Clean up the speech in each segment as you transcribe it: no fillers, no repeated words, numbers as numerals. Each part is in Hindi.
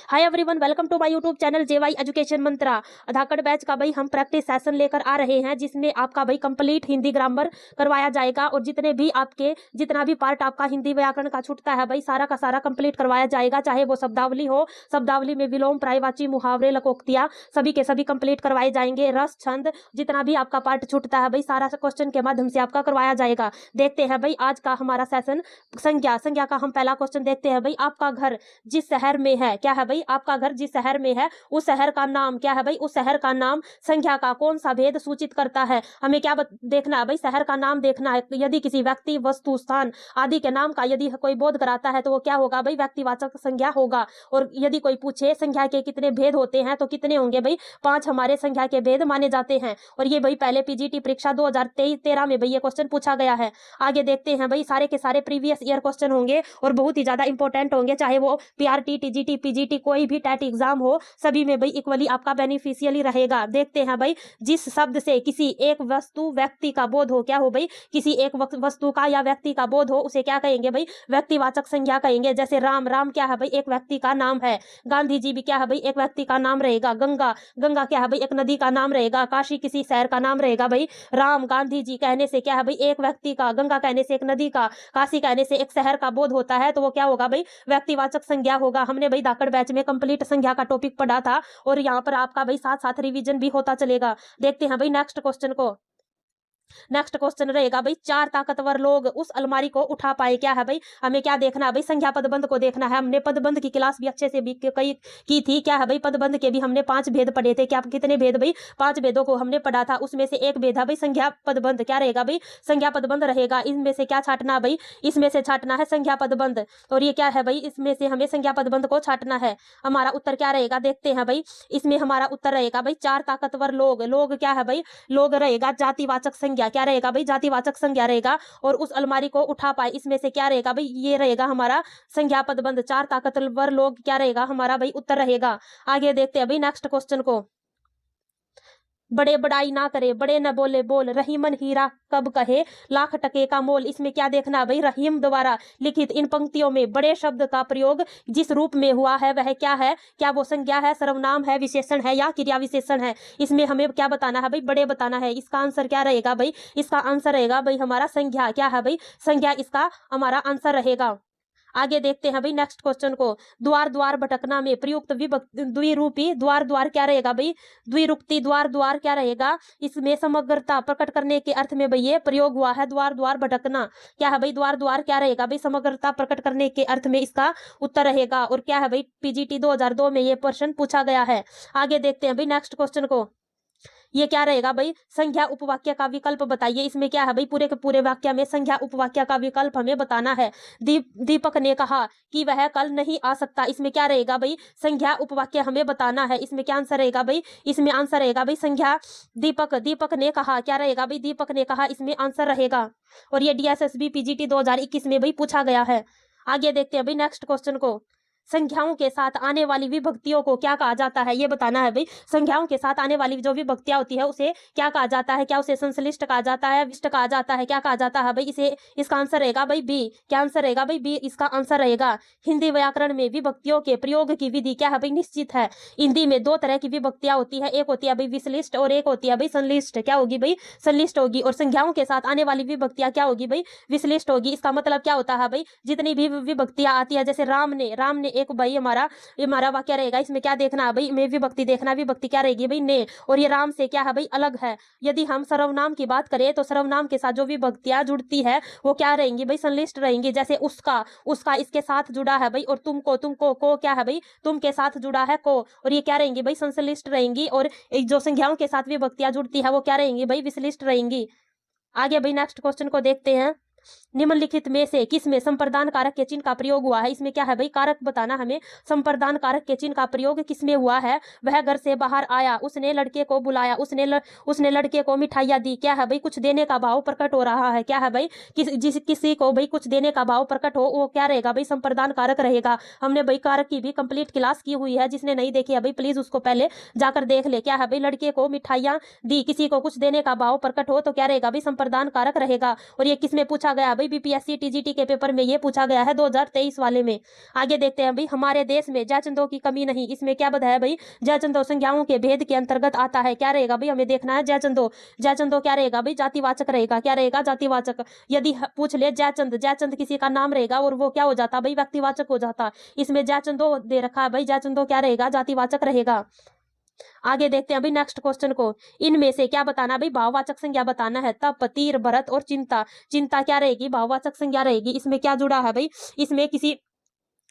Hi everyone, welcome to my YouTube channel JY education Mantra. धाकड़ बैच का भाई हम प्रैक्टिस सेशन लेकर आ रहे हैं, जिसमें आपका भाई कंप्लीट हिंदी ग्रामर करवाया जाएगा और जितना भी पार्ट आपका हिंदी व्याकरण का छूटता है भाई सारा का सारा कंप्लीट करवाया जाएगा। चाहे वो शब्दावली हो, शब्दावली में विलोम, पर्यायवाची, मुहावरे, लकोक्तियां सभी के सभी कंप्लीट करवाए जाएंगे। रस, छंद, जितना भी आपका पार्ट छूटता है भाई सारा क्वेश्चन के माध्यम से आपका करवाया जाएगा। देखते हैं भाई आज का हमारा सेशन संज्ञा का हम पहला क्वेश्चन देखते हैं भाई। आपका घर जिस शहर में है, क्या है भाई, आपका घर जिस शहर में है उस शहर का नाम क्या है भाई, उस शहर का नाम संख्या का कौन सा भेद सूचित करता है। हमें क्या देखना है भाई, शहर का नाम देखना है। यदि किसी व्यक्ति, वस्तु, स्थान आदि के नाम का यदि कोई बोध कराता है तो वो क्या होगा भाई, व्यक्तिवाचक संज्ञा होगा। और यदि कोई पूछे संख्या के कितने भेद होते हैं तो कितने होंगे भाई, 5 हमारे संख्या के भेद माने जाते हैं। और ये भाई पहले पीजीटी परीक्षा 2013 में भाई ये क्वेश्चन पूछा गया है। आगे देखते हैं भाई, सारे के सारे प्रीवियस ईयर क्वेश्चन होंगे और बहुत ही ज्यादा इंपॉर्टेंट होंगे, चाहे वो पीआरटी, टीजीटी, पीजीटी कोई भी टेट एग्जाम हो, सभी में भाई इक्वली आपका बेनिफिशियली रहेगा। देखते हैं भाई, जिस शब्द से किसी एक वस्तु, व्यक्ति का बोध हो, क्या हो भाई, किसी एक वस्तु का या व्यक्ति का बोध हो उसे क्या कहेंगे भाई, व्यक्तिवाचक संज्ञा कहेंगे। जैसे राम, राम क्या है भाई, एक व्यक्ति का नाम है। गांधी जी भी क्या है भाई, एक व्यक्ति का नाम रहेगा। गंगा, गंगा क्या है भाई, एक नदी का नाम रहेगा। काशी किसी शहर का नाम रहेगा भाई। राम, गांधी जी कहने से क्या है भाई, एक व्यक्ति का, गंगा कहने से एक नदी का, काशी कहने से एक शहर का बोध होता है, तो वो क्या होगा भाई, व्यक्तिवाचक संज्ञा होगा। हमने भाई धाकड़ बैच में कंप्लीट संज्ञा का टॉपिक पढ़ा था और यहाँ पर आपका भाई साथ साथ रिवीजन भी होता चलेगा। देखते हैं भाई नेक्स्ट क्वेश्चन को। नेक्स्ट क्वेश्चन रहेगा भाई, 4 ताकतवर लोग उस अलमारी को उठा पाए, क्या है भाई, हमें क्या देखना है भाई, संज्ञा पदबंध को देखना है। हमने पदबंध की क्लास भी अच्छे से भी की थी, क्या है भाई, पदबंध के भी हमने 5 भेद पढ़े थे। क्या कितने भेद भाई, 5 भेदों को हमने पढ़ा था, उसमें से एक भेद है भाई संज्ञा पदबंध। क्या रहेगा भाई, संज्ञा पदबंध रहेगा। इनमें से क्या छाटना भाई, इसमें से छाटना है संज्ञा पदबंध। और ये क्या है भाई, इसमें से हमें संज्ञा पदबंध को छाटना है। हमारा उत्तर क्या रहेगा, देखते हैं भाई। इसमें हमारा उत्तर रहेगा भाई 4 ताकतवर लोग। लोग क्या है भाई, लोग रहेगा जातिवाचक संज्ञा। क्या रहेगा भाई, जातिवाचक संज्ञा रहेगा। और उस अलमारी को उठा पाए, इसमें से क्या रहेगा भाई, ये रहेगा हमारा संज्ञा पदबंध। 4 ताकतवर लोग क्या रहेगा हमारा भाई उत्तर रहेगा। आगे देखते हैं भाई नेक्स्ट क्वेश्चन को। बड़े बड़ाई ना करे, बड़े न बोले बोल, रहीमन हीरा कब कहे, लाख टके का मोल। इसमें क्या देखना भाई, रहीम द्वारा लिखित इन पंक्तियों में बड़े शब्द का प्रयोग जिस रूप में हुआ है वह क्या है, क्या वो संज्ञा है, सर्वनाम है, विशेषण है या क्रिया विशेषण है। इसमें हमें क्या बताना है भाई, बड़े बताना है। इसका आंसर क्या रहेगा भाई, इसका आंसर रहेगा भाई हमारा संज्ञा। क्या है भाई, संज्ञा इसका हमारा आंसर रहेगा। आगे देखते हैं भाई नेक्स्ट क्वेश्चन को। द्वार द्वार भटकना में प्रयुक्त विभक्ति द्विरूपी द्वार द्वार क्या रहेगा भाई, द्विरुक्ति द्वार द्वार क्या रहेगा, इसमें समग्रता प्रकट करने के अर्थ में भाई ये प्रयोग हुआ है। द्वार द्वार भटकना क्या है भाई, द्वार द्वार क्या रहेगा भाई, समग्रता प्रकट करने के अर्थ में इसका उत्तर रहेगा। और क्या है भाई, पीजीटी 2002 में ये प्रश्न पूछा गया है। आगे देखते हैं भाई नेक्स्ट क्वेश्चन को। ये क्या रहेगा भाई, संज्ञा उपवाक्य का विकल्प बताइए। इसमें क्या है भाई, पूरे के पूरे वाक्य में संज्ञा उपवाक्य का विकल्प हमें बताना है। दीपक ने कहा कि वह कल नहीं आ सकता। इसमें क्या रहेगा भाई, संज्ञा उपवाक्य हमें बताना है। इसमें क्या आंसर रहेगा भाई, इसमें आंसर रहेगा भाई संज्ञा दीपक ने कहा। क्या रहेगा भाई, दीपक ने कहा, इसमें आंसर रहेगा। और ये डीएसएसबी पीजीटी 2021 में भाई पूछा गया है। आगे देखते हैं भाई नेक्स्ट क्वेश्चन को। संख्याओं के साथ आने वाली विभक्तियों को क्या कहा जाता है, ये बताना है भाई। संख्याओं के साथ आने वाली जो विभक्तियां होती है उसे क्या कहा जाता है, क्या उसे संश्लिष्ट कहा जाता है, विशिष्ट कहा जाता है, क्या कहा जाता है भाई, इसे इसका आंसर रहेगा भाई बी। क्या आंसर रहेगा भाई, बी इसका आंसर रहेगा। हिंदी व्याकरण में विभक्तियों के प्रयोग की विधि क्या है भाई, निश्चित है। हिंदी में 2 तरह की विभक्तियां होती है, एक होती है भाई विश्लिष्ट और एक होती है भाई संश्लिष्ट। क्या होगी भाई, संश्लिष्ट होगी। और संख्याओं के साथ आने वाली विभक्तियां क्या होगी भाई, विश्लिष्ट होगी। इसका मतलब क्या होता है भाई, जितनी भी विभक्तियां आती है, जैसे राम ने एक भाई हमारा वाक्य रहेगा। इसमें क्या देखना है भाई, में विभक्ति देखना, विभक्ति क्या रहेगी भाई, ने। और ये राम से क्या है भाई, अलग है। यदि हम सर्वनाम की बात करें तो सर्वनाम के साथ जो विभक्तियां जुड़ती है वो क्या रहेंगी भाई, संश्लिष्ट रहेंगी। जैसे उसका इसके साथ जुड़ा है भाई। और तुमको को क्या है भाई, तुम के साथ जुड़ा है को। और ये क्या रहेंगी भाई, संश्लिष्ट रहेंगी। और जो संज्ञाओं के साथ विभक्तियां जुड़ती है वो क्या रहेंगी भाई, विश्लिष्ट रहेंगी। आगे भाई नेक्स्ट क्वेश्चन को देखते हैं। निम्नलिखित में से किसमें संप्रदान कारक के चिन्ह का प्रयोग हुआ है। इसमें क्या है भाई, कारक बताना हमें। संप्रदान कारक के चिन्ह का प्रयोग किसमें हुआ है, वह घर से बाहर आया, उसने लड़के को बुलाया, उसने लड़के को मिठाइयां दी। क्या है भाई, कुछ देने का भाव प्रकट हो रहा है। क्या है भाई, किसी को भाई कुछ देने का भाव प्रकट हो, वो क्या रहेगा भाई, संप्रदान कारक रहेगा। हमने भाई कारक की भी कंप्लीट क्लास की हुई है, जिसने नहीं देखी है भाई प्लीज उसको पहले जाकर देख ले। क्या है भाई, लड़के को मिठाइयां दी, किसी को कुछ देने का भाव प्रकट हो तो क्या रहेगा भाई, संप्रदान कारक रहेगा। और ये किसमें पूछा पूछा गया भाई बीपीएससी टीजीटी के पेपर में, ये पूछा गया है 2023 वाले में। आगे देखते हैं भाई, हमारे देश में जयचंदों की कमी नहीं, इसमें क्या बताया भाई, जयचंदो संज्ञाओं के भेद के अंतर्गत आता है। क्या रहेगा भाई, हमें देखना है जयचंदो। जयचंदो क्या रहेगा भाई, जातिवाचक रहेगा। क्या रहेगा, जातिवाचक। यदि पूछ ले जयचंद, जयचंद किसी का नाम रहेगा और वो क्या हो जाता भाई, व्यक्तिवाचक हो जाता। इसमें जयचंदो दे रखा है भाई, जयचंदो क्या रहेगा, जातिवाचक रहेगा। आगे देखते हैं अभी नेक्स्ट क्वेश्चन को, इनमें से क्या बताना भाई, भाववाचक संज्ञा बताना है। तप, तीर, भरत और चिंता। चिंता क्या रहेगी, भाववाचक संज्ञा रहेगी। इसमें क्या जुड़ा है भाई, इसमें किसी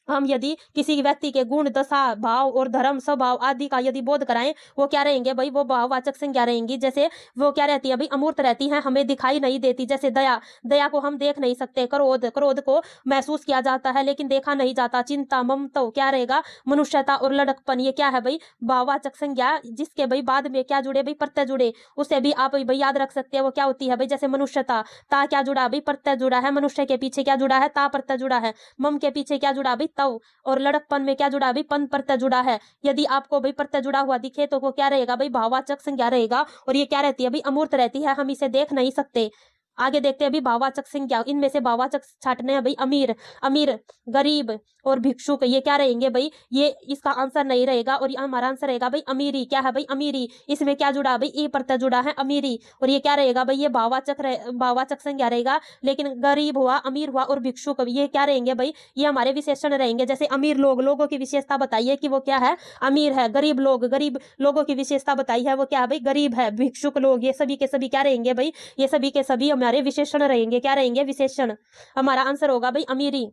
हम यदि किसी व्यक्ति के गुण, दशा, भाव और धर्म, स्वभाव आदि का यदि बोध कराएं, वो क्या रहेंगे भाई, वो भाववाचक संज्ञा रहेंगी। जैसे वो क्या रहती है भाई, अमूर्त रहती है, हमें दिखाई नहीं देती। जैसे दया, दया को हम देख नहीं सकते। क्रोध, क्रोध को महसूस किया जाता है लेकिन देखा नहीं जाता। चिंता, ममता क्या रहेगा, मनुष्यता और लड़कपन, ये क्या है भाई, भाववाचक संज्ञा। जिसके भाई बाद में क्या जुड़े भाई, प्रत्यय जुड़े, उसे भी आप भाई याद रख सकते हैं। वो क्या होती है भाई, जैसे मनुष्यता, ता क्या जुड़ा भाई, प्रत्यय जुड़ा है। मनुष्य के पीछे क्या जुड़ा है, ता प्रत्यय जुड़ा है। मम के पीछे क्या जुड़ा भाई, तव। और लड़कपन में क्या जुड़ा भाई, पन प्रत्यय जुड़ा है। यदि आपको भाई प्रत्यय जुड़ा हुआ दिखे तो वो क्या रहेगा भाई, भाववाचक संज्ञा रहेगा। और ये क्या रहती है भाई, अमूर्त रहती है, हम इसे देख नहीं सकते। आगे देखते हैं अभी भाववाचक संज्ञा, इनमें से भाववाचक छांटने हैं भाई। अमीर, अमीर, गरीब और भिक्षुक, ये क्या रहेंगे भाई, ये इसका आंसर नहीं रहेगा और ये हमारा आंसर रहेगा भाई अमीरी। क्या है भाई, अमीरी। इसमें क्या जुड़ा भाई, ई प्रत्यय जुड़ा है, अमीरी। और ये क्या रहेगा भाई, ये भाववाचक संज्ञा रहेगा। लेकिन गरीब हुआ, अमीर हुआ और भिक्षुक, ये क्या रहेंगे भाई, ये हमारे विशेषण रहेंगे। जैसे अमीर लोग, लोगों की विशेषता बताइए कि वो क्या है, अमीर है। गरीब लोग, गरीब लोगों की विशेषता बताई है, वो क्या है भाई, गरीब है। भिक्षुक लोग, ये सभी के सभी क्या रहेंगे भाई, ये सभी के सभी हमारे विशेषण रहेंगे। क्या रहेंगे, विशेषण। हमारा आंसर होगा भाई अमीरी।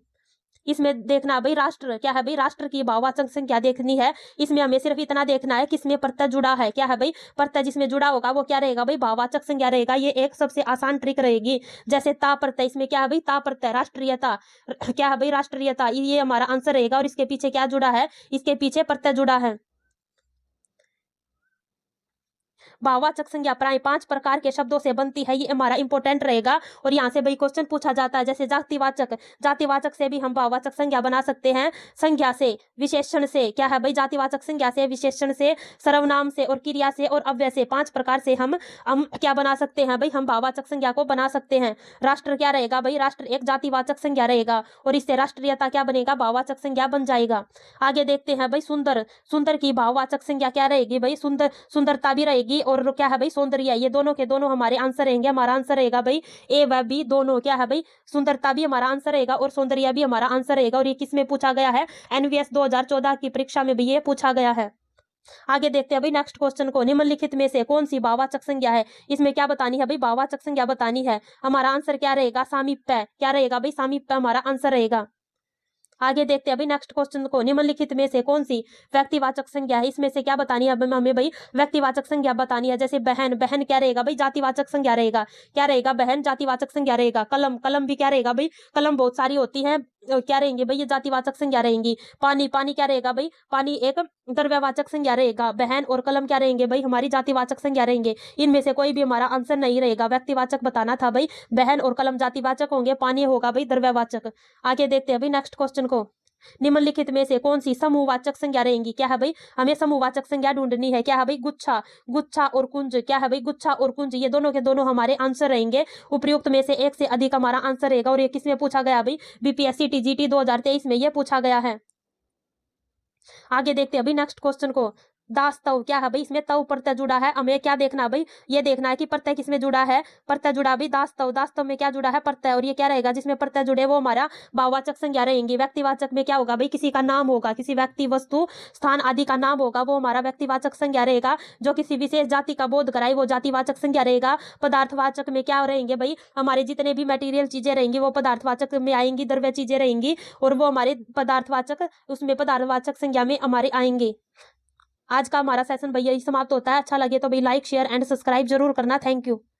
इसमें देखना भाई राष्ट्र, क्या है भाई, राष्ट्र की भाववाचक संज्ञा देखनी है। इसमें हमें सिर्फ इतना देखना है किसमें प्रत्यय जुड़ा है। क्या है भाई, प्रत्यय जिसमें जुड़ा होगा वो क्या रहेगा भाई, भाववाचक संज्ञा रहेगा। ये एक सबसे आसान ट्रिक रहेगी। जैसे ता प्रत्यय, इसमें क्या है भाई, ता प्रत्यय, राष्ट्रीयता। क्या है भाई, राष्ट्रीयता, ये हमारा आंसर रहेगा। और इसके पीछे क्या जुड़ा है, इसके पीछे प्रत्यय जुड़ा है। भाववाचक संज्ञा प्राय 5 प्रकार के शब्दों से बनती है, ये हमारा इंपॉर्टेंट रहेगा। और यहाँ से भाई क्वेश्चन पूछा जाता है। जैसे जातिवाचक, जातिवाचक से भी हम भाववाचक संज्ञा बना सकते हैं। संज्ञा से, विशेषण से, क्या है भाई, जातिवाचक संज्ञा से, विशेषण से, सर्वनाम से और क्रिया से और अव्यय से, 5 प्रकार से हम क्या बना सकते हैं भाई, हम भाववाचक संज्ञा को बना सकते हैं। राष्ट्र क्या रहेगा भाई, राष्ट्र एक जातिवाचक संज्ञा रहेगा और इससे राष्ट्रीयता क्या बनेगा, भाववाचक संज्ञा बन जाएगा। आगे देखते हैं भाई सुंदर, सुंदर की भाववाचक संज्ञा क्या रहेगी भाई, सुंदर, सुंदरता भी रहेगी और क्या है भाई, सौंदर्य। ये दोनों के दोनों हमारे आंसर रहेंगे। हमारा आंसर रहेगा भाई ए व बी दोनों। क्या है भाई, सुंदरता भी हमारा आंसर रहेगा और सौंदर्य भी हमारा आंसर रहेगा। और ये किसमें पूछा गया है, एनवीएस 2014 की परीक्षा में भी ये पूछा गया है। आगे देखते हैं भाई नेक्स्ट क्वेश्चन को, निम्नलिखित में से कौन सी भाववाचक संज्ञा है। इसमें क्या बतानी है भाई, भाववाचक संज्ञा बतानी है। हमारा आंसर क्या रहेगा, सामीप्य। क्या रहेगा भाई, सामीप्य हमारा आंसर रहेगा। आगे देखते हैं अभी नेक्स्ट क्वेश्चन को, निम्नलिखित में से कौन सी व्यक्तिवाचक संज्ञा है। इसमें से क्या बतानी है हमें भाई, व्यक्तिवाचक संज्ञा बतानी है। जैसे बहन, बहन क्या रहेगा भाई, जातिवाचक संज्ञा रहेगा। क्या रहेगा, बहन जातिवाचक संज्ञा रहेगा। कलम, कलम भी क्या रहेगा भाई, कलम बहुत सारी होती है, क्या रहेंगे भाई, ये जातिवाचक संज्ञा रहेंगी। पानी, पानी क्या रहेगा भाई, पानी एक द्रव्यवाचक संज्ञा रहेगा। बहन और कलम क्या रहेंगे भाई, हमारी जातिवाचक संज्ञा रहेंगे। इनमें से कोई भी हमारा आंसर नहीं रहेगा। व्यक्तिवाचक बताना था भाई, बहन और कलम जातिवाचक होंगे, पानी होगा भाई द्रव्यवाचक। आगे देखते हैं भाई नेक्स्ट क्वेश्चन को, निम्नलिखित में से कौन सी समूहवाचक संज्ञा रहेंगी। क्या है भाई, हमें समूहवाचक संज्ञा ढूंढनी है। क्या है भाई, गुच्छा, गुच्छा और कुंज। क्या है भाई, गुच्छा और कुंज, ये दोनों के दोनों हमारे आंसर रहेंगे। उपयुक्त में से एक से अधिक हमारा आंसर रहेगा। और ये किसमें पूछा गया भाई, बीपीएससी टीजीटी 2023 में ये पूछा गया है। आगे देखते हैं अभी नेक्स्ट क्वेश्चन को, दास्तव। क्या है भाई, इसमें तव प्रत्यय जुड़ा है। हमें क्या देखना है भाई, ये देखना है कि प्रत्यय किसमें जुड़ा है, प्रत्यय जुड़ा भी दास्तव। दास्तव में क्या जुड़ा है, प्रत्यय। और ये क्या रहेगा, जिसमें प्रत्यय जुड़े वो हमारा भाववाचक संज्ञा रहेंगी। व्यक्तिवाचक में क्या होगा भाई, किसी का नाम होगा, किसी व्यक्ति, वस्तु, स्थान आदि का नाम होगा, वो हमारा व्यक्तिवाचक संज्ञा रहेगा। जो किसी विशेष जाति का बोध कराए वो जातिवाचक संज्ञा रहेगा। पदार्थवाचक में क्या रहेंगे भाई, हमारे जितने भी मटेरियल चीजें रहेंगी वो पदार्थवाचक में आएंगी, द्रव्य चीजें रहेंगी और वो हमारे पदार्थवाचक, उसमें पदार्थवाचक संज्ञा में हमारे आएंगे। आज का हमारा सेशन भैया समाप्त होता है। अच्छा लगे तो भाई लाइक, शेयर एंड सब्सक्राइब जरूर करना। Thank you.